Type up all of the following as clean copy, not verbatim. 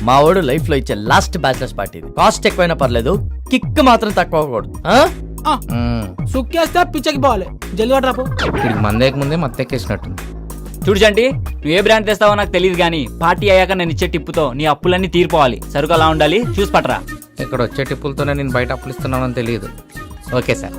మా వాడు లైఫ్ లో ఇచ్చే లాస్ట్ బ్యాచిలర్స్ పార్టీ. కాస్ట్ ఎక్కువైనా పర్లేదు, కిక్ మాత్రం తక్కువ అవ్వకూడదు. సుక్కేస్తే పిచ్చకి పోవాలి. జల్లి డ్రాపు వీడికి మందేక ముందే మత్తెక్కేసినట్టుంది. చూడు జంటి, నువ్వు ఏ బ్రాండ్ తెస్తావో నాకు తెలియదు కానీ పార్టీ అయ్యాక నేను ఇచ్చే టిప్పుతో నీ అప్పులన్నీ తీరిపోవాలి. సరుకు అలా ఉండాలి, చూసి పట్టరా. ఇక్కడ వచ్చే టిప్పులతోనే నేను బయట అప్పులు ఇస్తున్నానని తెలియదు. Okay sir.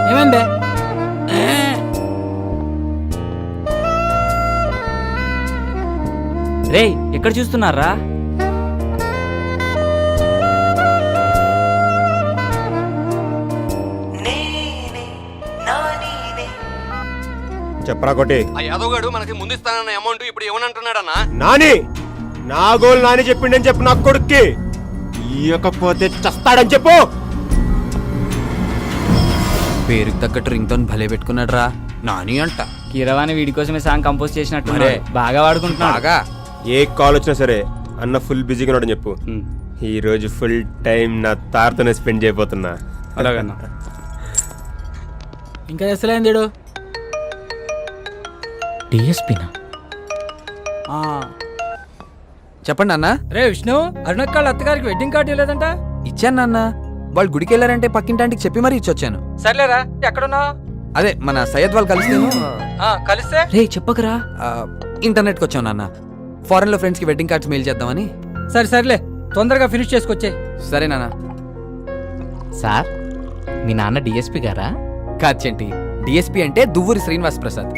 ఏమైంది? రే ఎక్కడ చూస్తున్నారా? చెప్పరా కొట్టి. ఆ యాదవగాడు మనకి ముందు ఇస్తానన్న అమౌంట్ ఇప్పుడు ఏమనంటున్నాడన్నా? నాని నా గోల్ నాని చెప్పిండని చెప్పు నా కొడుక్కి. ఇయ్యకపోతే చస్తాడని చెప్పు. పేరుకి తగ్గట్టు రింగ్ టోన్ భలే పెట్టుకున్నాడు రా నాని అంట. కీరవాణి వీడి కోసమే సాంగ్ కంపోజ్ చేసినట్టు బాగా వాడుకుంటున్నాడు. బాగా ఏ కాల్ వచ్చినా సరే అన్న ఫుల్ బిజీగా ఉన్నాడని చెప్పు. ఈ రోజు ఫుల్ టైం నా తారతోనే స్పెండ్ చేయబోతున్నా. అలాగన్నా. ఇంకా తెస్తలేంది డిఎస్పీనా? చెప్పండి అన్న. రే విష్ణు, అరుణక్కాళ్ళ అత్తగారికి వెడ్డింగ్ కార్డు ఇవ్వలేదంట. ఇచ్చాను నాన్న. వాళ్ళు గుడికి వెళ్ళారంటే పక్కింటాంటికి చెప్పి మరీ ఇచ్చొచ్చాను. సర్లేరా, ఎక్కడున్నావు? అదే మన సయ్యద్ వాళ్ళు కలిస్తే కలిస్తే రే చెప్పకరా. ఇంటర్నెట్కి వచ్చాను నాన్న. ఫారెన్ లో ఫ్రెండ్స్ కి వెడ్డింగ్ కార్డ్స్ మెయిల్ చేద్దామని. సర్లే తొందరగా ఫినిష్ చేసుకొచ్చే. సరే నాన్న. సార్, మీ నాన్న డిఎస్పీ గారా? కాచేంటి, డిఎస్పీ అంటే దువ్వూరి శ్రీనివాస్ ప్రసాద్.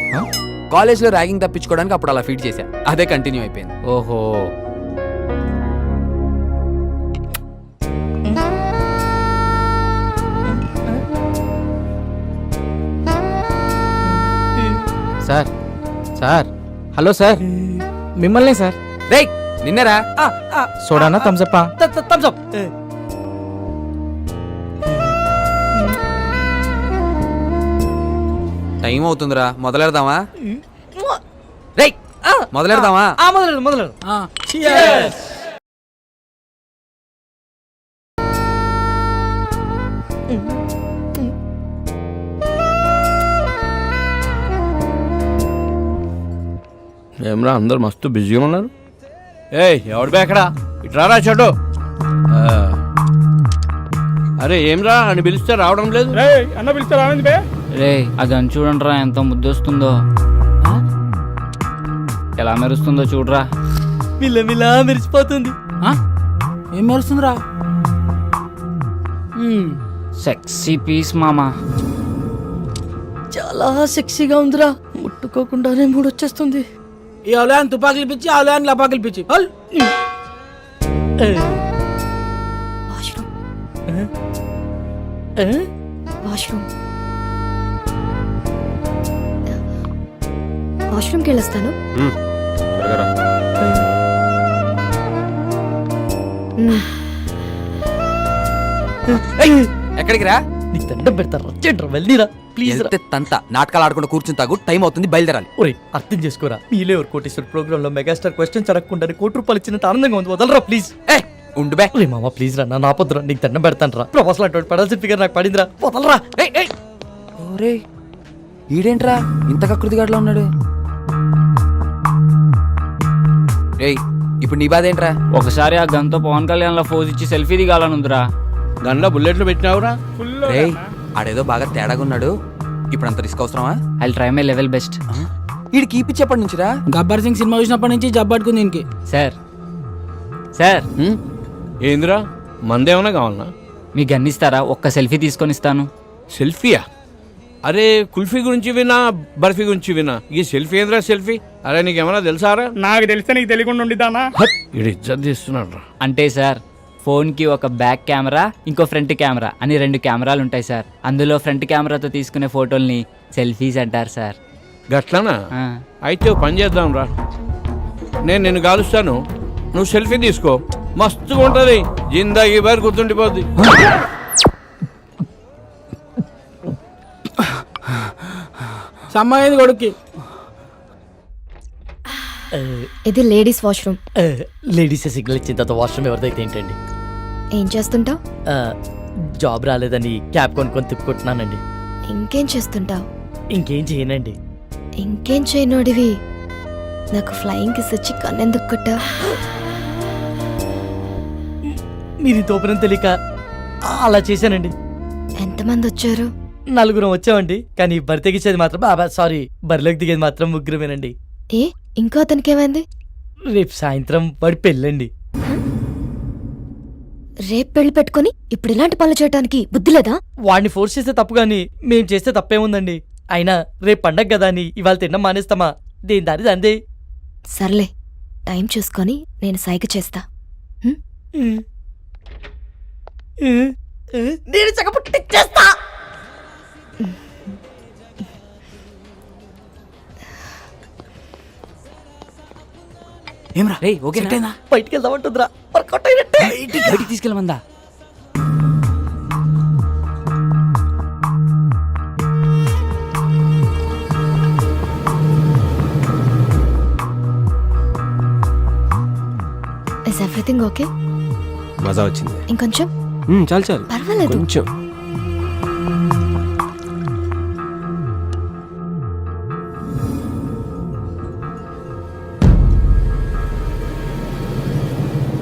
కాలేజ్ లో ర్యాగింగ్ తప్పించుకోవడానికి అప్పుడు అలా ఫీడ్ చేశా. అదే కంటిన్యూ అయిపోయింది. ఓహో. సార్ సార్ హలో సార్, మిమ్మల్ని సార్. రేయ్ నిన్నరా? సోడానా థమ్సప్పా? థమ్సప్. టైం అవుతుందిరా, మొదలెడదామా? రేయ్ మొదలెడదామా? మొదలెడు. ఏమ్రా అందరు మస్తు బిజీగా ఉన్నారు. ఎవడు బేకడా ఇట్రారా చెడు. అరే ఏమ్రా అని పిలిస్తే రావడం లేదు. అన్న పిలిస్తే రావంది బే. రే అది అని చూడండి రా, ఎంత ముద్దొస్తుందో, ఎలా మెరుస్తుందో చూడరా. మిలా మెరిసిపోతుంది. ఏం మెరుస్తుందిరా? సెక్సీ పీస్ మామా. చాలా సెక్సీగా ఉందిరా, ముట్టుకోకుండానే మూడొచ్చేస్తుంది. ఈ అవలయాన్ని తుపాకులు పిచ్చి, అవలయాన్ని లపాకులు పిచ్చి. వాష్రూమ్కి వెళ్ళొస్తాను. ఎక్కడికి రా? నీకు దండం పెడతారా, చెడ్రా వెళ్ళిరా ప్లీజ్. తంత నాటకాలు ఆడుకుంటూ కూర్చుని తాగు, టైం అవుతుంది, బయలుదేరాలి. ఒరే అర్థం చేసుకోరా, మీలే ఎవరు కోటేశ్వర ప్రోగ్రామ్ లో మెగాస్టార్ క్వశ్చన్స్ అడగకుండా ₹1 ఇచ్చినంత ఆనందంగా ఉంది. వదలరా ప్లీజ్. ఉండు బే. రే మామ ప్లీజ్ రా, నా పొద్దురా నీకు దండం పెడతాను రా. ప్రొఫెసర్ అటువంటి పడాల్సిన ఫిగర్ నాకు పడిందిరా, వదలరా. ఓరే ఈడేంట్రా ఇంత కకృతిగాడులో ఉన్నాడు? రేయ్ ఇప్పుడు నీ బాధ ఏంట్రా? ఒకసారి ఆ గన్తో పవన్ కళ్యాణ్ లో ఫోజ్ ఇచ్చి సెల్ఫీ దిగాలనుందిరా. గన్లో బుల్లెట్లు పెట్టినావురా? రేయ్ ఆడేదో బాగా తేడాగా ఉన్నాడు. ఇప్పుడు అంత రిస్క్ అవసరమా? I try my level best. ఈడు కీపిచ్చేప్పటి నుంచిరా? గబ్బర్ సింగ్ సినిమా చూసినప్పటి నుంచి జబ్బట్టుకుంది దీనికి. సార్ ఏందిరా మందేమన్నా కావాలన్నా? మీ గన్ ఇస్తారా? ఒక్క సెల్ఫీ తీసుకొని ఇస్తాను. సెల్ఫీయా? అరే కుల్ఫీ గురించి వినా, బర్ఫీ గురించి వినా, ఈ సెల్ఫీ ఏంద్రా సెల్ఫీ? అరే నీకేమన్నా తెలుసారా? నాకు తెలిస్తే నీకు తెలియకుండా ఉండిద్దానా? ఇది ఇజ్జత్ తీస్తున్నాడు రా. అంటే సార్ ఫోన్కి ఒక బ్యాక్ కెమెరా, ఇంకో ఫ్రంట్ కెమెరా అని 2 కెమెరాలు ఉంటాయి సార్. అందులో ఫ్రంట్ కెమెరాతో తీసుకునే ఫోటోల్ని సెల్ఫీస్ అంటారు సార్. గట్లనా? అయితే పని చేద్దాం రా. నేను నిన్ను కాలుస్తాను, నువ్వు సెల్ఫీ తీసుకో. మస్తుగా ఉంటుంది, జిందాగీ బారి గుర్తుండిపోద్ది. సమ్మాయింది కొడుక్కి. ఇది లేడీస్ వాష్రూమ్. లేడీస్ సిగ్నల్ ఇచ్చిన తర్వాత వాష్రూమ్ ఎవరిదైతే ఏంటండి? ఏం చేస్తుంటావు? జాబ్ రాలేదని క్యాబ్ కొనుక్కొని తిప్పుకుంటున్నానండి. ఇంకేం చేస్తుంటావు? ఇంకేం చేయనండి. ఇంకేం చేయనోడివి నాకు ఫ్లయింగ్ కిస్ వచ్చి కన్నెందుకు కొట్టా? మీరు తోపనం తెలియక అలా చేశానండి. ఎంతమంది వచ్చారు? 4 వచ్చామండి. కానీ బరి తెగించేది మాత్రం సారీ, బరిలోకి దిగేది మాత్రం 3 ఏ ఇంకో అతనికి ఏమైంది? రేపు సాయంత్రం వాడి పెళ్ళండి. రేపు పెళ్లి పెట్టుకుని ఇప్పుడు ఇలాంటి పనులు చేయడానికి బుద్ధి లేదా? వాడిని ఫోర్స్ చేస్తే తప్పు గాని మేం చేస్తే తప్పేముందండి? అయినా రేపు పండగ కదా అని ఇవాళ తినడం మానేస్తామా? దేని దారి అందే. సర్లే, టైం చూసుకొని నేను సైగ చేస్తా. నేను చక్కపుట్టిచ్చేస్తా. ఏమ్రా రే ఓకేనా? బయటికి వెళ్దామంటుందిరా. వర్కౌట్ అయినట్టే. బయటికి తీసుకెళ్ళమందా? Is everything okay? మజా వచ్చింది. ఇంకొంచెం? చాలు చాలు, పర్వాలేదు. కొంచెం.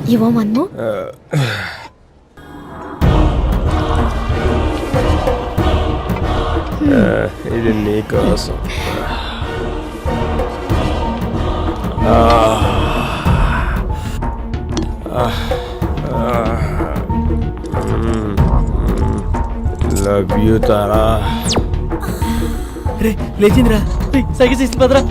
You want one more? ఇది నీకోసం. Love you Tara. రే లేచిందిరా. సైకిల్ చేసింది పదరా.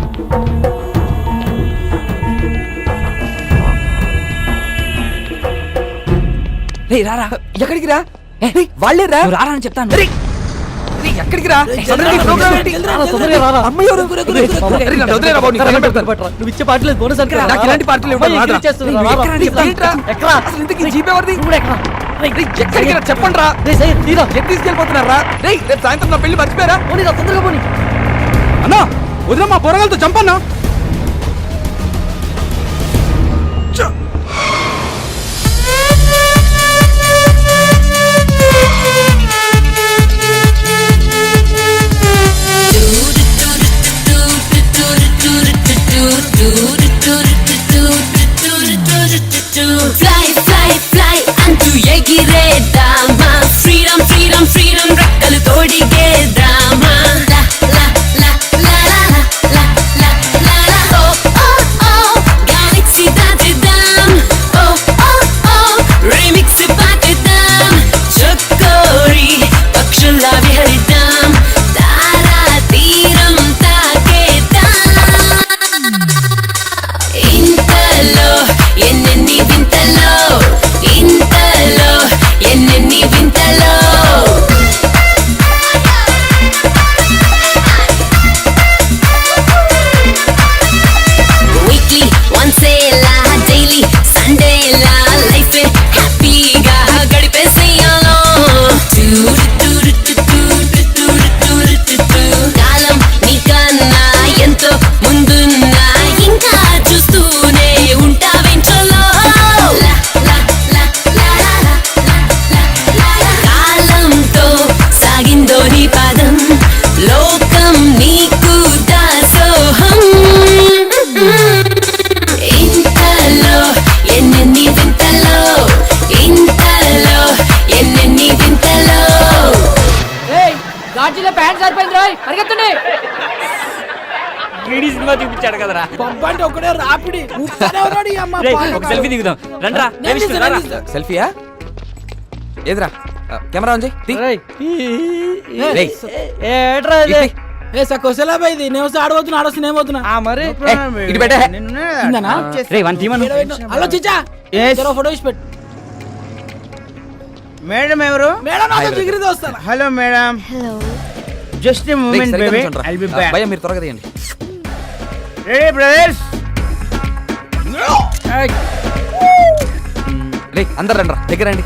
రే రారా, ఎక్కడికి రా? వాళ్ళే రా, నువ్వు రారా అని చెప్తాను. ఎక్కడికి రా? అమ్మాయి ఎవరు? రే, నన్ను వదిలేరా బాబు, నీకు దండం పెడతాను. నువ్వు ఇచ్చే పాటలేదు బోనస్ అనుకో. నాకు ఇలాంటి పార్టీలు ఇవ్వడం రాదురా. ఏంట్రా? అసలు ఇంతకీ జీప్ ఎవరిది? రే, ఎక్కడికి రా చెప్పండి రా. ఎక్కడ తీసుకెళ్ళిపోతున్నారా? రే రేపు సాయంత్రం నా పెళ్లి మర్చిపోయారా? అన్నా వదిలే, మా పోరగాలతో చంపన్నా. Fly, fly, fly అంటూ ఎగిరేద్దామా, ఫ్రీడమ్ ఫ్రీడమ్ ఫ్రీడమ్ రెక్కలు తోడిగేద్దామా. లా లా లా లా లా లా లా లా లా. ఓ ఓ ఓ గెలాక్సీ దాటిద్దాం. ఓ ఓ ఓ రీమిక్స్ పాటిద్దాం. చక్కోరి పక్షుల్లా విహరిద్దాం. తారా తీరం తాకేద్దాం. ఇంతలో ఎన్నెన్ని వింతలో, ఇంతలో ఎన్నెన్ని వింతలో. వీక్లీ వన్సేలా, డైలీ సండేలా లైఫ్ హ్యాపీగా గడిపేసేయాలో. కాలం నీకన్నా ఎంతో ముందున్నా ఇంకా చూస్తూనే ఉంటావేంటలో. కాలంతో సాగిందో నీ పాదం, లోకం నీకు దాసోహం. ఇంతలో ఎన్నెన్ని వింతలో, ఇంతలో ఎన్నెన్ని వింతలో. గాజులో ప్యాంట్ సరిపోయింది రోయ్, పరిగెత్తండి. సినిమా చూపించాడు కదరా. పంపంటే ఒకడే రాపిడి ఊపుతానే ఉన్నాడు ఈ అమ్మ. రేయ్, ఒక సెల్ఫీ దిగుదాం రండ్రా. నేను తీస్తాను. సెల్ఫీయా? ఏదిరా? కెమెరా ఆన్ చేయి. తీ. రేయ్, ఏట్రా ఇటు తీ. ఏ సకోసలా పోయింది. నేను వస్తే ఆడబోతున్నా, ఆడొస్తే నేను పోతున్నా. మరి ఇటు పెట్టే. ఇందనా? రే వన్ తీమను. హలో చిచ్చా, జరా ఫోటో ఇచ్చి పెట్టు. మేడం ఎవరు? మేడం నాతో దిగిరిది వస్తాను. Hello madam, hello. Just a రేయ్, మూమెంట్ సరిగ్గా బేబీ, నిల్చోండ్రా. I'll be back. భయ్యా మీరు త్వరగా తీయండి. Ready brothers? రే అందరు రండి, దగ్గర రండి.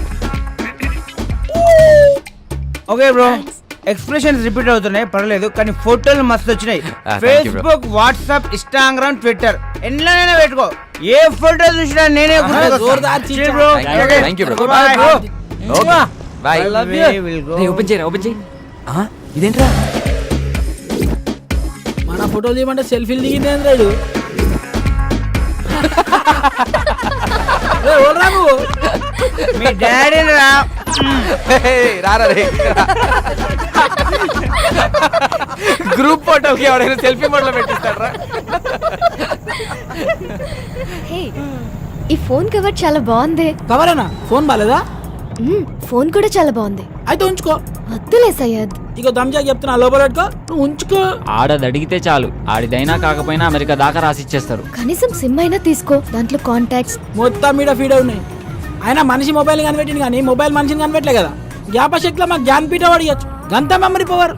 ఓకే బ్రో, ఎక్స్ప్రెషన్స్ రిపీట్ అవుతున్నాయి పర్లేదు, కానీ ఫోటోలు మస్తు వచ్చినాయి. thank you, bro. Facebook, WhatsApp, Instagram, Twitter ఎన్నైనా పెట్టుకో. ఏ ఫోటో చూసినా నేనే జోర్దార్ చీచా. Thank you, bro. Bye. Open చేయరా, ఓపెన్ చేయి. ఇదేంట్రా? మన ఫోటోలు తీయమంటే సెల్ఫీలు దిగింది రాడు. రాము మీ డాడీ రా. రారా రే. గ్రూప్ ఫోటోకి ఎవరైనా సెల్ఫీ మోడ్లో పెట్టిస్తారా? హే, ఈ ఫోన్ కవర్ చాలా బాగుంది. కవరేనా? ఫోన్ బాలేదా? ఫోన్ కూడా చాలా బాగుంది. అయితే ఉంచుకో. వద్దులే సయ్యద్. ఇక దమ్జా చెప్తున్నా, లోపల పెట్టుకో, నువ్వు ఉంచుకో. ఆడది అడిగితే చాలు, ఆడిదైనా కాకపోయినా అమెరికా దాకా రాసిచ్చేస్తారు. కనీసం సిమ్ అయినా తీసుకో, దాంట్లో కాంటాక్ట్స్. మొత్తం మీద ఫీడ్ ఉన్నాయి. ఆయన మనిషి మొబైల్ కనిపెట్టింది కానీ మొబైల్ మనిషిని కనిపెట్టలే కదా. జ్ఞాపశక్తిలో మాకు జ్ఞానపీఠ అడిగచ్చు, గంత మెమరీ పవర్.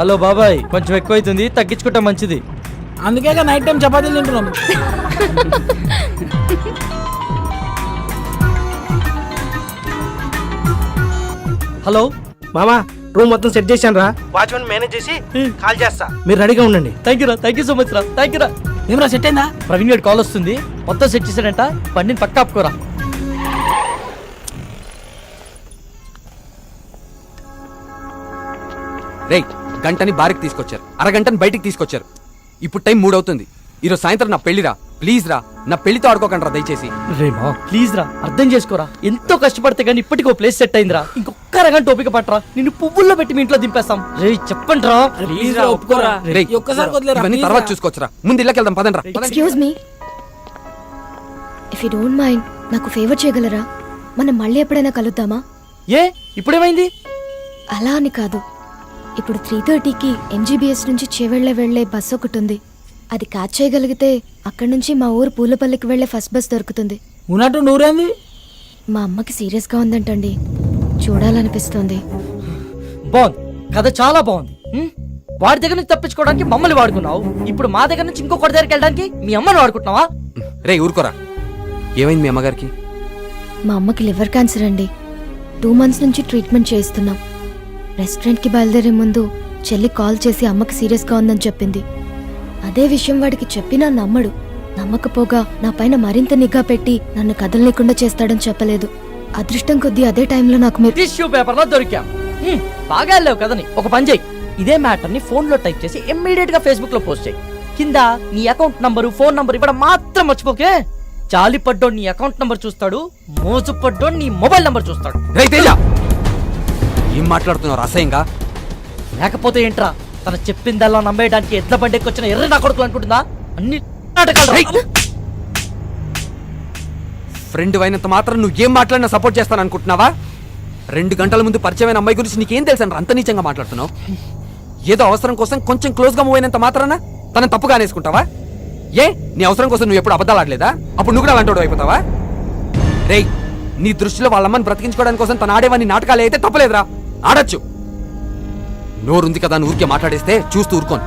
హలో బాబాయ్, కొంచెం ఎక్కువ అవుతుంది, తగ్గించుకుంటే మంచిది. అందుకే నైట్ టైం చపాతీలు తింటున్నాం. హలో మామా, రూమ్ మొత్తం సెట్ చేశాను రా. వాచ్మెన్ మేనేజ్ చేసి కాల్ చేస్తా, మీరు రెడీగా ఉండండి. థ్యాంక్ యూ రా, థ్యాంక్ యూ సో మచ్ రా, థ్యాంక్ యూ రా. ఏమరా సెట్ అయిందా? ప్రవీణ్ గారి కాల్ వస్తుంది, మొత్తం సెట్ చేశాడంట, బండిని పక్క ఆపుకోరా. రేయ్, గంటని బారికి తీసుకొచ్చారు, అరగంటని బయటికి తీసుకొచ్చారు. ఇప్పుడు టైం 3 అవుతుంది. ఈరోజు సాయంత్రం నా పెళ్లిరా, ప్లీజ్ రా, నా పెళ్లితో ఆడుకోకండి రా దయచేసి. రేమా ప్లీజ్ రా, అర్థం చేసుకోరా. ఎంతో కష్టపడితే కానీ ఇప్పటికీ ఓ ప్లేస్ సెట్ అయిందిరా. ఇంకొక అరగంట ఓపిక పట్టరా, నిన్ను పువ్వుల్లో పెట్టి మీ ఇంట్లో దింపేస్తాం. రే చెప్పండి రా. ప్లీజ్ రా, ఒప్పుకోరా. రేయ్, ఒక్కసారి వదిలేరా, ఇవన్నీ please తర్వాత రా. చూసుకోవచ్చురా, ముందు ఇళ్ళకి వెళ్దాం పదండి రా. Excuse me, if you don't mind నాకు ఫేవర్ చేయగలరా? మనం మళ్ళీ ఎప్పుడైనా కలుద్దామా? ఏ ఇప్పుడేమైంది? అలా అని కాదు, ఇప్పుడు 3:30కి MGBS నుంచి చేవెళ్ళ వెళ్లే బస్ ఒకటి ఉంది. అది క్యాచ్ చేయగలిగితే అక్కడి నుంచి మా ఊరు పూలపల్లికి వెళ్లే ఫస్ట్ బస్ దొరుకుతుంది. ఉన్నట్టు నూరేంది? మా అమ్మకి సీరియస్గా ఉందంటండి, చూడాలనిపిస్తుంది. బాగుంది, కథ చాలా బాగుంది. వాడి దగ్గర నుంచి తప్పించుకోవడానికి మమ్మల్ని వాడుకున్నావు, ఇప్పుడు మా దగ్గర నుంచి ఇంకొకటి దగ్గరికి వెళ్ళడానికి మీ అమ్మని వాడుకుంటున్నావా? రేయ్ ఊరుకోరా, ఏమైంది మీ అమ్మగారికి? మా అమ్మకి లివర్ క్యాన్సర్ అండి. 2 months నుంచి ట్రీట్మెంట్ చేయిస్తున్నాం. రెస్టారెంట్కి బయలుదేరే ముందు చెల్లి కాల్ చేసి అమ్మకి సీరియస్గా ఉందని చెప్పింది. అదే విషయం వాడికి చెప్పినా నమ్మడు. నమ్మకపోగా నా పైన మరింత నిఘా పెట్టి నన్ను కదలనీయకుండా చేస్తాడని చెప్పలేదు. అదృష్టం కొద్దీ అదే టైంలో నాకు మీరు టిష్యూ పేపర్ లో దొరికాం. బాగా వెళ్ళావు కదని. ఒక పని చేయి, ఇదే మ్యాటర్ ని ఫోన్ లో టైప్ చేసి ఇమ్మీడియట్ గా ఫేస్బుక్ లో పోస్ట్ చేయి. కింద నీ అకౌంట్ నంబరు, ఫోన్ నంబర్ ఇవ్వడం మాత్రం మర్చిపోకే. జాలి పడ్డోడు నీ అకౌంట్ నంబర్ చూస్తాడు, మోజు పడ్డోడు నీ మొబైల్ నంబర్ చూస్తాడు. రేయ్ తేజ, ఏం మాట్లాడుతున్నావు అసహ్యంగా? లేకపోతే ఏంట్రా, తన చెప్పిందల్లా నమ్మేయడానికి ఎడ్ల బండికి వచ్చిన ఎర్ర నా కొడుకు అనుకుంటుందా? అన్ని నాటకాలు. ఫ్రెండ్ అయినంత మాత్రం నువ్వు ఏం మాట్లాడినా సపోర్ట్ చేస్తాను అనుకుంటున్నావా? 2 గంటల ముందు పరిచయమైన అమ్మాయి గురించి నీకేం తెలుసా అంత నీచంగా మాట్లాడుతున్నావు? ఏదో అవసరం కోసం కొంచెం క్లోజ్ గా మూవ్ అయినంత మాత్రాన తనని తప్పుగా అనేసుకుంటావా? ఏ నీ అవసరం కోసం నువ్వు ఎప్పుడు అబద్ధాలు ఆడలేదా? అప్పుడు నువ్వు కూడా అలాంటి అయిపోతావా? రేయ్, నీ దృష్టిలో వాళ్ళమ్మని బ్రతికించుకోవడానికి కోసం తను ఆడేవాన్ని నాటకాలు అయితే తప్పలేదురా, ఆడొచ్చు. నోరుంది కదా అని ఊరికే మాట్లాడేస్తే చూస్తూ ఊరుకోను.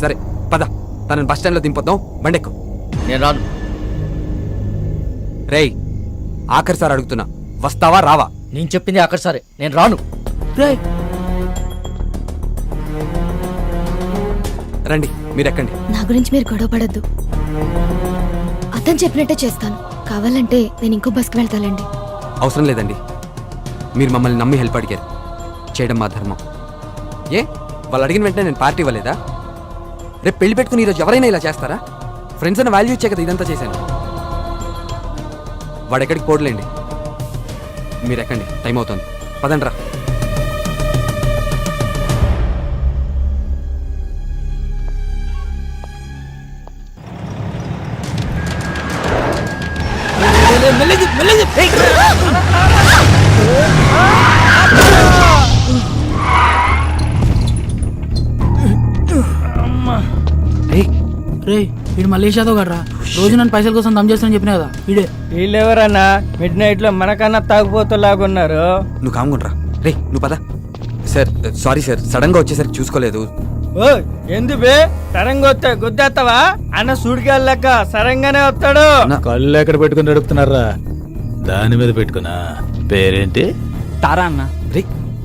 సరే పద, తనని బస్ స్టాండ్ లో దింపొద్దాం, బండెక్కు. నేను రాను. రేయ్, ఆఖరిసారి అడుగుతున్నా, వస్తావా రావా? నేను చెప్పింది అక్కడ సరే, నేను రాను. రండి, మీరు ఎక్కండి. నా గురించి మీరు గొడవ పడద్దు. అతను చెప్పినట్టే చేస్తాను. కావాలంటే నేను ఇంకో బస్కి వెళ్తానండి. అవసరం లేదండి, మీరు మమ్మల్ని నమ్మి హెల్ప్ అడిగారు, చేయడం మా ధర్మం. ఏ వాళ్ళు అడిగిన వెంటనే నేను పార్టీ ఇవ్వలేదా? రేపు పెళ్లి పెట్టుకుని ఈరోజు ఎవరైనా ఇలా చేస్తారా? ఫ్రెండ్స్ అని వాల్యూ ఇచ్చే కదా ఇదంతా చేశాను. వాడు ఎక్కడికి పోడలేండి, మీరు ఎక్కండి, టైం అవుతుంది, పదండ్రా. మెల్లగి మెల్లగి. రే, వీడు మలేషియాతో గడ్రా. రోజు నన్ను పైసల కోసం దమ్ చేస్తానని చెప్పినా కదా, వీడే. వీళ్ళెవరన్నా మిడ్ నైట్ లో మనకన్నా తాగుపోతులాగున్నారు. నువ్వు కామ్గుండ్రా. రే నువ్వు పద. సార్ సారీ సార్, సడన్ గా వచ్చేసరికి చూసుకోలేదు. ఓ ఎందుబే సరంగా వస్తే గుద్దేస్తావా? అన్న సుడికెళ్ళక సరంగానే వస్తాడు. కళ్ళు ఎక్కడ పెట్టుకుని నడుపుతున్నారా? దాని మీద పెట్టుకున్నా. పేరేంటి? తారా అన్న. రే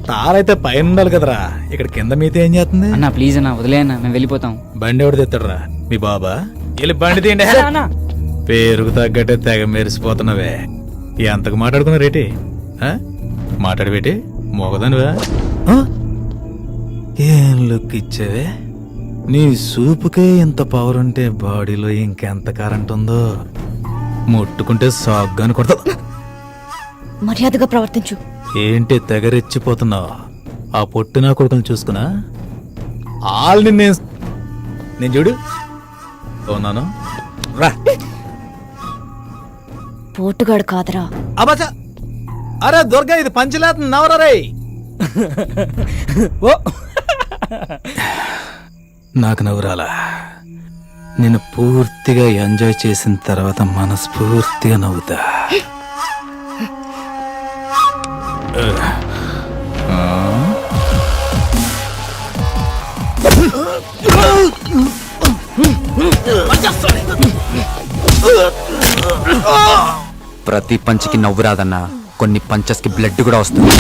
తారైతే పైన ఉండాలి కదరా, ఇక్కడ కింద మీతో ఏం చేస్తుంది? అన్న ప్లీజ్ అన్న వదిలే అన్న, మేము వెళ్ళిపోతాం. బండి ఎవడు తెస్తాడురా? మీ బాబా? వెళ్ళి బండి తీయండి. పేరుకు తగ్గట్టే తెగ మెరిసిపోతున్నావే. ఎంతకు మాట్లాడుకున్నా రేటి? మాట్లాడబెట్టి మోగదానివా? ఏం లుక్ ఇచ్చావే? నీ సూపుకే ఇంత పవర్ ఉంటే బాడీలో ఇంకెంత కరెంట్ ఉందో. ముట్టుకుంటే సాగ్గాని కొడతా. మర్యాదగా ప్రవర్తించు. ఏంటి తెగరెచ్చిపోతున్నావు? ఆ పొట్టినా కొడుకుని చూసుకున్నా ఆల్ని నేను చూడు ఉన్నాను. రా పోటుగాడు కాదరా. అబ్బా, అరే దుర్గా, ఇది పంచలేత నవరా రే. నాకు నవ్వురాలా? నేను పూర్తిగా ఎంజాయ్ చేసిన తర్వాత మనస్ఫూర్తిగా నవ్వుతా. ప్రతి పంచికి నవ్వు రాదన్నా, కొన్ని పంచెస్ కి బ్లడ్ కూడా వస్తుంది.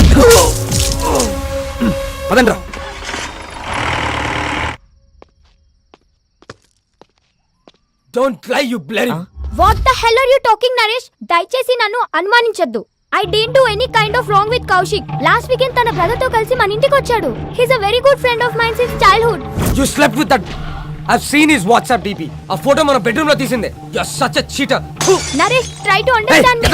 పదండ్రా. Don't lie you bloody. What the hell are you talking Naresh? దయచేసి నన్ను అనుమానించొద్దు. I don't do any kind of wrong with Kaushik. Last weekend తన బ్రదర్ తో కలిసి మన ఇంటికి వచ్చాడు. He is a very good friend of mine since childhood. You slept with that. I have seen his WhatsApp DP. ఆ photo మన bedroom లో తీసిందే. You are such a cheater. Naresh try to understand me.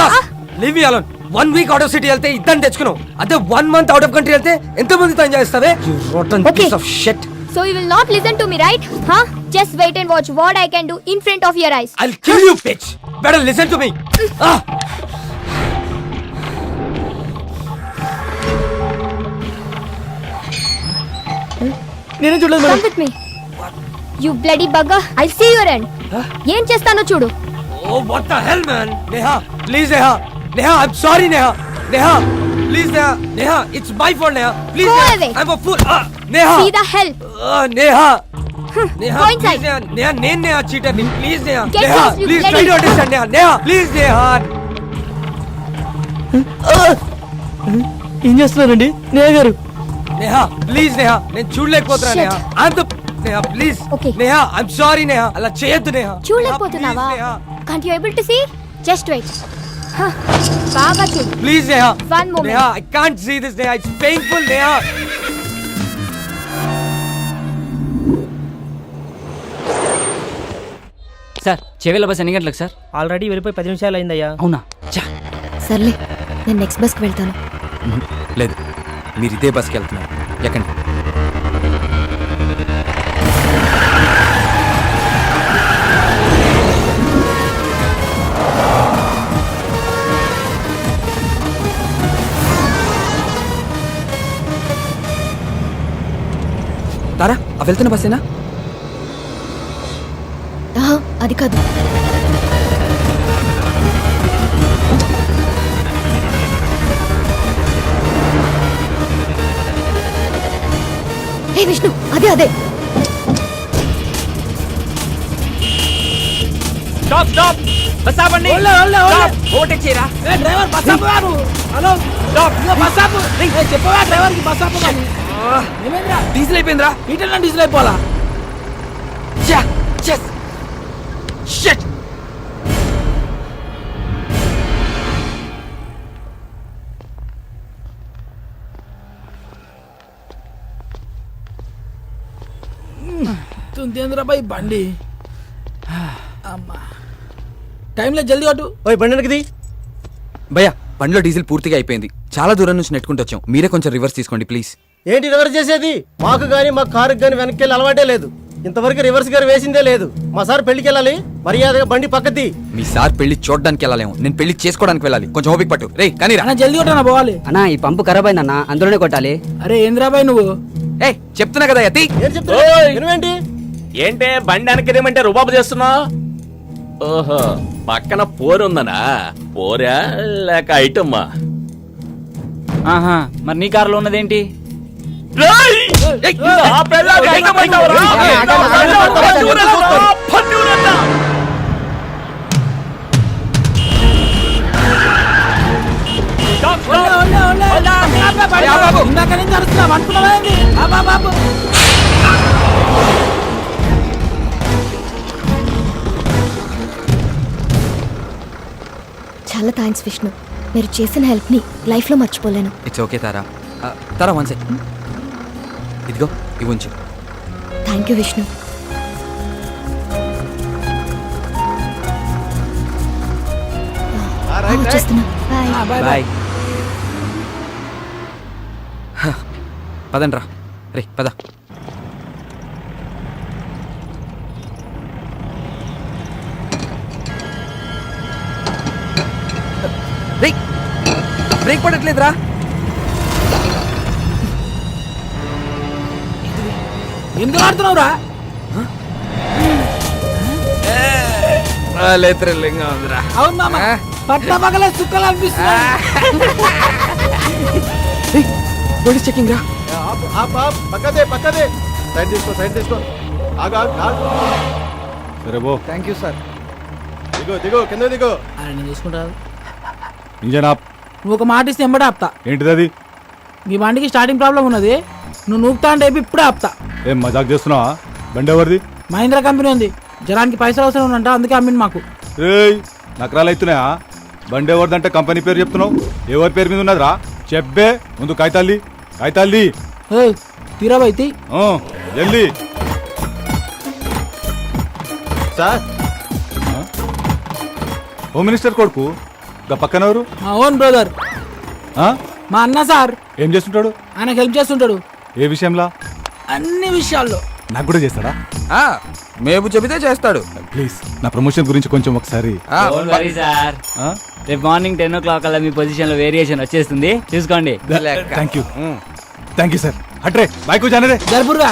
Leave me alone. 1 week out of city వెళ్తే ఇద్దరిని తెచ్చుకున్నావు. అదే 1 month out of country వెళ్తే ఎంత మందితో ఎంజాయ్ చేస్తావే? You rotten piece of shit. So you will not listen to me, right? Huh? Just wait and watch what I can do in front of your eyes. I'll kill you, bitch. Better listen to me. నేనే చూడలేదు Come with me. You bloody bugger. I'll see your end. ఏం చేస్తానో చూడు. Oh, what the hell, man? Neha, please, Neha. Neha, I'm sorry, Neha. Neha, please, Neha. Neha, it's my fault, Neha. Please, Go Neha. away. I'm a fool. Neha. See the hell. Neha. Neha, Go inside. please, Neha. Neha, నేను Neha cheater ni. Please, Neha. Get Neha, lost, you please try bloody- to understand, Neha. Neha, please, Neha. ఏం చేస్తున్నారండి నేహ గారు? Neha, please, Neha. నేను చూడలేకపోతున్నా, Shit. Neha. I'm the Neha, please. Okay. Neha, I'm sorry, Neha. అలా చేయొద్దు, Neha. చూడలేకపోతున్నావా? Neha, please, Neha. Can't you able to see? Just wait. బాగా చూడు. Please, Neha. One moment. Neha, I can't see this, Neha. It's painful, Neha. Sir చెవిల bus ఎన్ని గంటలకు sir? Already వెళ్ళిపోయి 10 నిమిషాలు అయిందయ్యా. అవునా? సర్లే, నేను నెక్స్ట్ బస్కి వెళ్తాను. లేదు, మీరు ఇదే బస్కి వెళ్తున్నారు. ఎక్కండి. తారా, ఆ వెళ్తున్న బస్సేనా? ఆహా, అది కాదు. ఏ విష్ణు, అదే అదే. స్టాప్ స్టాప్, బస్ ఆపండి. ఓవర్టేక్ చేయరా. డ్రైవర్ బస్ ఆపు. Hello stop. బస్ ఆపు. చెప్పవా డ్రైవర్ కి బస్ ఆపు. ఏమైందిరా? డీజిల్ అయిపోయిందిరా. ఈటన్నా డీజిల్ అయిపోవాలా? షిట్. తుందేంద్రా బాయ్ బండి. అమ్మా, టైంలో జల్దీ అటు. ఓయ్ బండి వెనక్కి తీ. భయ్యా, బండిలో డీజిల్ పూర్తిగా అయిపోయింది. చాలా దూరం నుంచి నెట్టుకుంటూ వచ్చాం. మీరే కొంచెం రివర్స్ తీసుకోండి ప్లీజ్. ఏంటి రివర్స్ చేసేది? మాకు గానీ మా కారుకి గానీ వెనక్కి వెళ్ళి అలవాటే లేదు. ఇంతవరకు రివర్స్ గారు వేసిందే లేదు. మా సార్ పెళ్లికి వెళ్ళాలి, మర్యాదగా బండి పక్కది. మీ సార్ పెళ్లి చూడడానికి వెళ్ళాలేమో, నేను పెళ్లి చేసుకోవడానికి వెళ్ళాలి. కొంచెం ఓపిక పట్టు. రే కానీ అన్న జల్దీ కొట్టనా పోవాలి. అన్నా ఈ పంపు ఖరాబ్ అయిందన్నా, అందులోనే కొట్టాలి. అరే ఏంద్రా బాయ్ నువ్వు? ఏ చెప్తున్నా కదా యతి. ఏం చెప్తా? వినవేంటి? ఏంటే బండి వెనకదేమంటే రుబాబు చేస్తున్నా? ఓహో, పక్కన పోరుందనా? పోరా లేక ఐటమ్మా? ఆహా, మరి నీ కారులో ఉన్నదేంటి? ఇందాక నుంచి అరుస్తున్నావు అనుకున్నావా ఏంది? బాబు చాలా థ్యాంక్స్ విష్ణు, మీరు చేసిన హెల్ప్ని లైఫ్లో మర్చిపోలేను. It's okay Tara. Tara one second, ఇదిగో ఇవి ఉంచు. Thank you Vishnu. వచ్చేస్తున్నా. బాయ్. బాయ్. పదండ్రా రే పద. బ్రేక్ పడట్లేదురా. ఎందుకు ఆడుతున్నావురా? అవును మామ, పట్ల పగల సుక్కలు అనిపిస్తున్నా. పోలీస్ చెకింగ్ రా. పక్కదే పక్కదే. సైడ్ తీసుకో ఆగు. సరే బో. Thank you sir. దిగో కింద దిగో. అరే నేను చూసుకుంటా. ఇంజన్ ఆప్. నువ్వు ఒక మాట ఇస్తే ఎంబడే ఆపుతా. ఏంటిది అది? మీ బండికి స్టార్టింగ్ ప్రాబ్లం ఉన్నది, నువ్వు నూపుతా అంటే ఇప్పుడే ఆపుతా. ఏం మజాక్ చేస్తున్నావా? బండి ఎవరిది? మహీంద్రా కంపెనీ ఉంది, జనానికి పైసలు అవసరం ఉందంట, అందుకే అమ్మింది మాకు. రేయ్ నకరాలు అవుతున్నాయా? బండి ఎవరిదంటే కంపెనీ పేరు చెప్తున్నావు, ఎవరి పేరు మీద ఉన్నదిరా? చెప్పే ముందు కాగితాల్ది. తీరాబైతి జల్దీ. సార్ హోమ్ మినిస్టర్ కొడుకు గా పక్కన ఎవరు? మా ఓన్ బ్రదర్, మా అన్న సార్. ఏం చేస్తుంటాడు? ఆయనకు హెల్ప్ చేస్తుంటాడు ఏ విషయంలో? అన్ని విషయాల్లో. నాకు కూడా చేస్తాడా? మేబు చెబితే చేస్తాడు. ప్లీజ్ నా ప్రమోషన్ గురించి కొంచెం ఒకసారి. సార్ రేపు మార్నింగ్ 10 o'clock అలా మీ పొజిషన్ లో వేరియేషన్ వచ్చేస్తుంది, చూసుకోండి. Thank you sir. అట్రే బైక్ జానరే జరుపురుగా.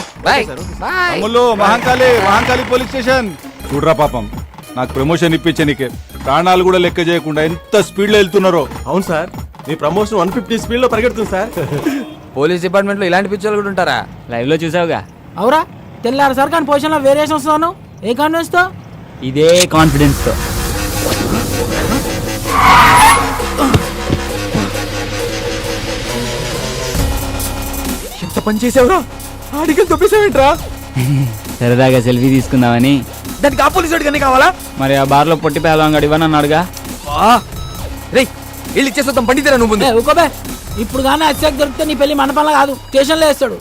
అమ్ముల్లో మహాంకాళి పోలీస్ స్టేషన్. చూడరా పాపం, నాకు ప్రమోషన్ ఇప్పించే నీకే ప్రాణాలు కూడా లెక్క చేయకుండా ఎంత స్పీడ్ లో వెళ్తున్నారో. అవును సార్, మీ ప్రమోషన్ 150 స్పీడ్ లో పరిగెడుతుంది సార్. పోలీస్ డిపార్ట్మెంట్ లో ఇలాంటి పిక్చర్లు కూడా ఉంటారా? లైవ్ లో చూసావుగా. అవురా, తెల్లారు సార్ కానీ పొజిషన్ లో వేరియేషన్ వస్తున్నాను. ఏ కాన్ఫిడెన్స్ తో? ఇదే కాన్ఫిడెన్స్ తో. ఎంత పని చేసావురా? ఆడికి తొప్పేసావేంట్రా? సరదాగా సెల్ఫీ తీసుకుందామని. దానికి ఆ పోలీసు వాడికి కావాలా? మరి ఆ బార్ లో పొట్టి పేలవాడు ఇవ్వని అన్నాడుగా. రే వెళ్ళి ఇచ్చేస్తాం, బండి తీరా నువ్వు. ఊకోబే, ఇప్పుడు కానీ అత్యాక్ దొరికితే నీ పెళ్లి మండపంలో కాదు స్టేషన్లో వేస్తాడు.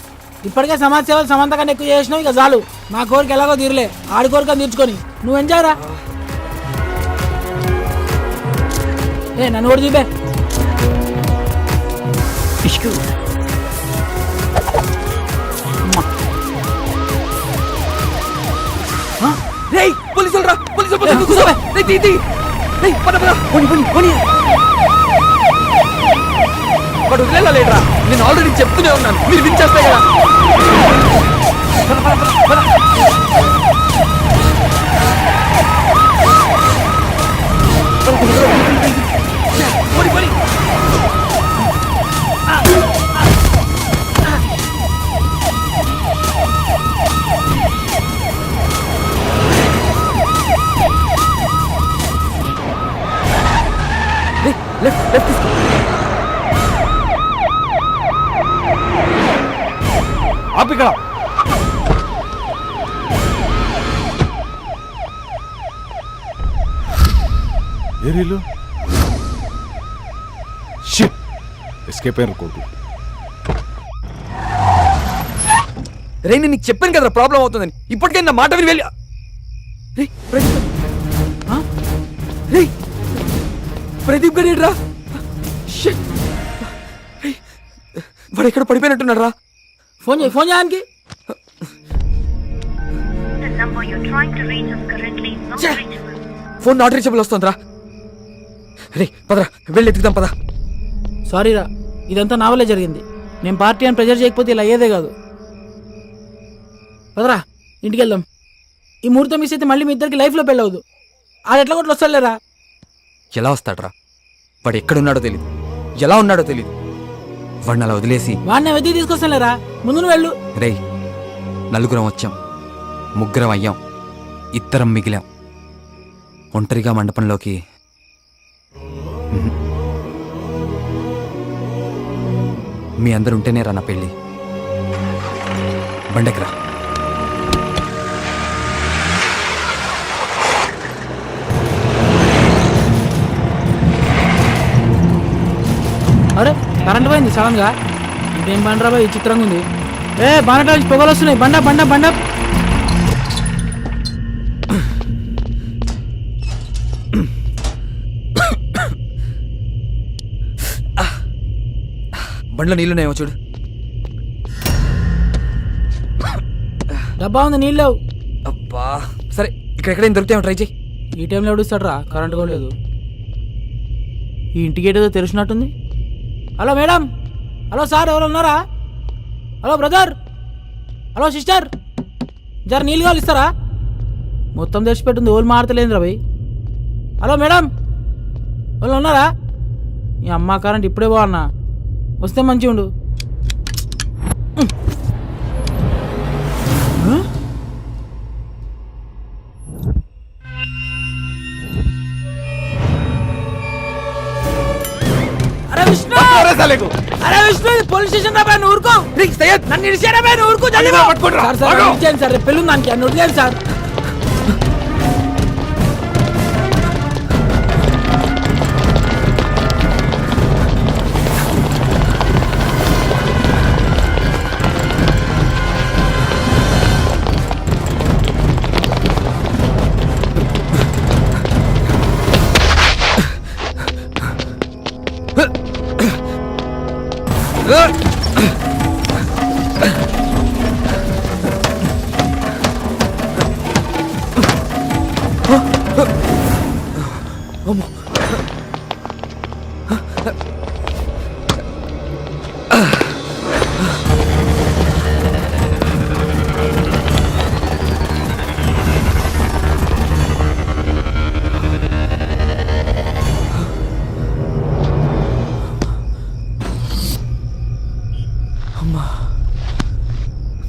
ఇప్పటికే సమాజ సేవలు సమంత కన్నా ఎక్కువ చేసినావు, ఇక చాలు. మా కోరిక ఎలాగో తీరలే, ఆడి కోరిక తీర్చుకొని నువ్వు ఎంజాయ్ రా. నన్ను కూడా చూపే. పోలీసులు రా, పోలీసులు. వాడు వదిలేరా? నేను ఆల్రెడీ చెప్తూనే ఉన్నాను, మీరు వినిచేస్తాయి కదా. లెఫ్ట్ తీసుకో. ఆపిక్కడ ఏరీలు ఎస్కేప్ అయ్యారు కొడుకు. రే నేను నీకు చెప్పాను కదా ప్రాబ్లం అవుతుందని, ఇప్పటికే నా మాట విని వెళ్ళి. ప్రదీప్ గడి రా, వాడు ఎక్కడ పడిపోయినట్టున్నాడు రా. ఫోన్ చేయడానికి. ఫోన్ నాట్ రీచబుల్ వస్తుందిరా. రే పదరా, వెళ్ళి ఎత్తుకుదాం పద. సారీ రా, ఇదంతా నా వల్లే జరిగింది. నేను పార్టీ అని ప్రెజర్ చేయకపోతే ఇలా అయ్యేదే కాదు. పదరా ఇంటికి వెళ్దాం. ఈ ముహూర్తం మిస్ అయితే మళ్ళీ మీ ఇద్దరికి లైఫ్లో పెళ్ళవద్దు. ఆడు ఎట్లా కొట్లు వస్తాడులేరా. ఎలా వస్తాడ్రా? వాడు ఎక్కడున్నాడో తెలీదు, ఎలా ఉన్నాడో తెలీదు. వాడిని అలా వదిలేసి వాడిని వెతికి తీసుకొస్తానులేరా, ముందు నువ్వు వెళ్ళు. రే నలుగురం వచ్చాం, ముగ్గురం అయ్యాం, ఇద్దరం మిగిలాం. ఒంటరిగా మండపంలోకి మీ అందరు ఉంటేనే రా నా పెళ్ళి. బండెక్కరా. అరే కరెంట్ పోయింది సడన్ గా. ఇదేం బండరా బాయ్, చిత్రంగా ఉంది. బండ పొగలు వస్తున్నాయి. బండ బండ బండ బండ్లో నీళ్ళున్నాయేమో చూడు. డబ్బా ఉంది, నీళ్ళు లేవు. అబ్బా సరే, ఇక్కడెక్కడేం దొరుకుతాయేమో ట్రై చేయి. ఈ టైంలో ఎవడుస్తాడు రా, కరెంట్ కూడా లేదు. ఈ ఇంటికి ఏదో తెరిచినట్టుంది. హలో మేడం, హలో సార్, ఎవరు ఉన్నారా? హలో బ్రదర్, హలో సిస్టర్, జర నీళ్ళు కావాలి ఇస్తారా? మొత్తం తెరిచిపెట్టుంది, ఓళ్ళు మారతలేదు రా భయ్. హలో మేడం, వాళ్ళు ఉన్నారా? ఈ అమ్మ కరెంట్ ఇప్పుడే బాగున్నా, వస్తే మంచిగా ఉండు. అరే విష్ణు, అరే విష్ణు, పోలీస్ స్టేషన్ రా బాయ్, ఊరుకో. నన్ను ఇడిచారా బాయ్, ఊరుకో. సార్ పెళ్ళి దానికి అన్ను వదిలేను సార్.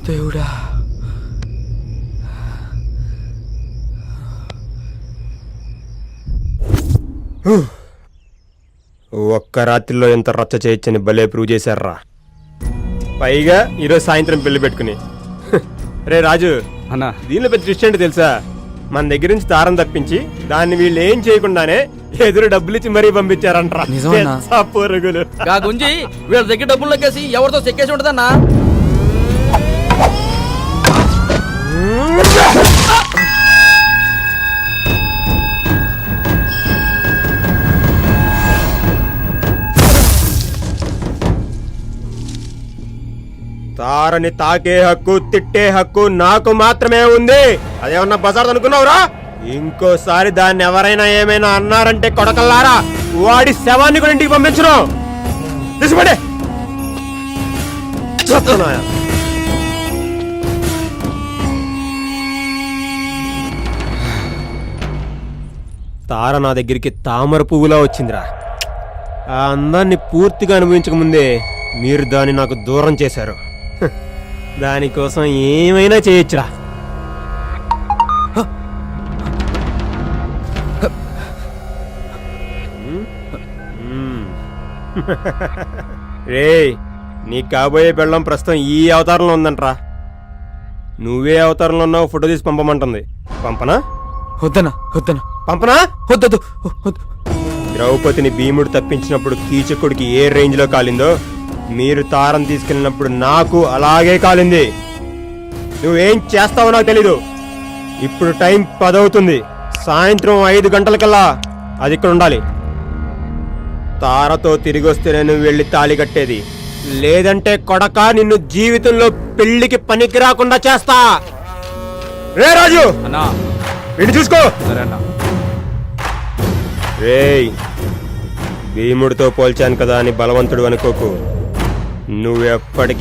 దేవుడా, ఒక్క రాత్రిలో ఎంత రచ్చ చేయొచ్చని భలే ప్రూవ్ చేశారా. పైగా ఈరోజు సాయంత్రం పెళ్లి పెట్టుకుని. రే రాజు అన్నా, దీనిలో పెద్ద ట్విస్ట్ ఏంటి తెలుసా? మన దగ్గర నుంచి దారం తప్పించి దాన్ని వీళ్ళు ఏం చేయకుండానే ఎదురు డబ్బులు ఇచ్చి మరీ పంపించారంటారా. నిజమన్నా? పొరుగులు గుంజి వీళ్ళ దగ్గర డబ్బులు లెక్కేసి ఎవరితో చెక్కేసి ఉంటుందన్నా. తారని తాకే హక్కు, తిట్టే హక్కు నాకు మాత్రమే ఉంది. అదేమన్నా బజార్ అనుకున్నావురా? ఇంకోసారి దాన్ని ఎవరైనా ఏమైనా అన్నారంటే కొడకల్లారా, వాడి శవాన్ని కూడా ఇంటికి పంపించను. తీసుకుంటే తార నా దగ్గరికి తామర పువ్వులా వచ్చిందిరా. ఆ అందాన్ని పూర్తిగా అనుభవించక ముందే మీరు దాన్ని నాకు దూరం చేశారు. దానికోసం ఏమైనా చేయొచ్చురా. రేయ్, నీ కాబోయే పెళ్ళం ప్రస్తుతం ఈ అవతారంలో ఉందంట్రా. నువ్వే అవతారంలో ఉన్నావు, ఫోటో తీసి పంపమంటుంది. పంపనా? వద్దనా వద్దనా పంపనా? వద్దదు. ద్రౌపదిని భీముడు తప్పించినప్పుడు కీచకుడికి ఏ రేంజ్ లో కాలిందో, మీరు తారం తీసుకెళ్ళినప్పుడు నాకు అలాగే కాలింది. నువ్వేం చేస్తావో నాకు తెలీదు. ఇప్పుడు టైం 10 అవుతుంది. సాయంత్రం 5 గంటలకల్లా అది ఇక్కడ ఉండాలి. తారతో తిరిగి వస్తేనే నువ్వు వెళ్ళి తాళి కట్టేది. లేదంటే కొడక నిన్ను జీవితంలో పెళ్లికి పనికి రాకుండా చేస్తా. రే రాజు, వీడిని చూసుకో. రేయ్, భీముడితో పోల్చాను కదా అని బలవంతుడు అనుకోకు. నువ్వెప్పటికీ